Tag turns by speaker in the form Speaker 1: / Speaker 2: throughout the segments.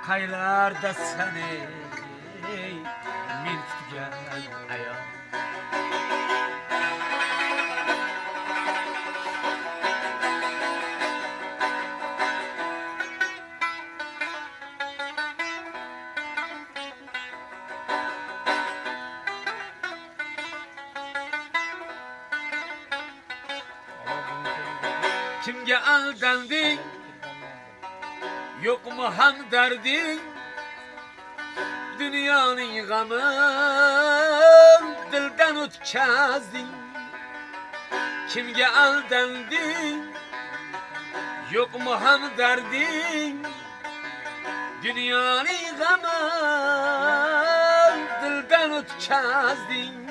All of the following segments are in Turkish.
Speaker 1: Qaylarda seni men kutgan ayol. Kimga aldanding? Yok mu hamdarding? Dünyanın gamın dilden o'tkazding. Kimga aldanding? Yok mu hamdarding? Dünyanın gamın dilden o'tkazding.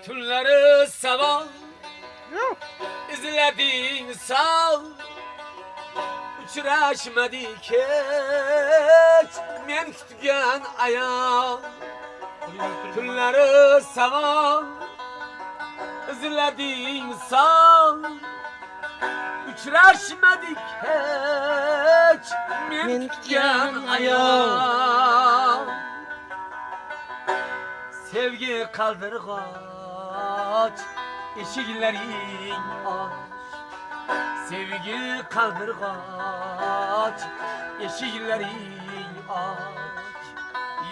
Speaker 1: Tunları sabah izledin sağ, uçraşmadık hiç men kutgan ayol. Tunları sabah izledin sağ, uçraşmadık hiç men kutgan ayol. Sevgi kaldırgaç, eşiklerin aç. Sevgi kaldırgaç, eşiklerin aç.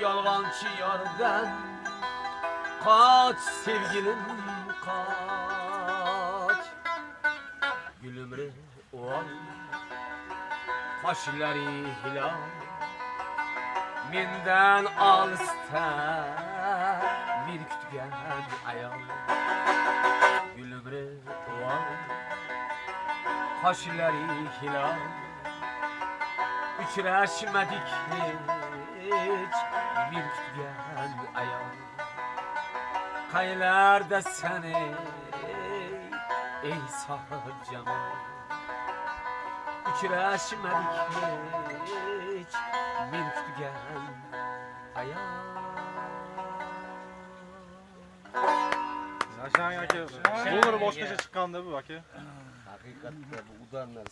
Speaker 1: Yalvancı yardan kaç sevgilim kaç. Gülümre oğal, kaşları hilal. Menden alıstan bir kütgen ayol. Gülümre oğal, kaşları hilal. Uçraşmadık hiç bir kütgen ayol. Qaylarda seni ey sahib cemal. Uçraşmadık hiç bir kütgen ayol.
Speaker 2: Aşağı aka. Olur boshqacha chiqqanda bu aka.
Speaker 3: Haqiqatda bu udanlar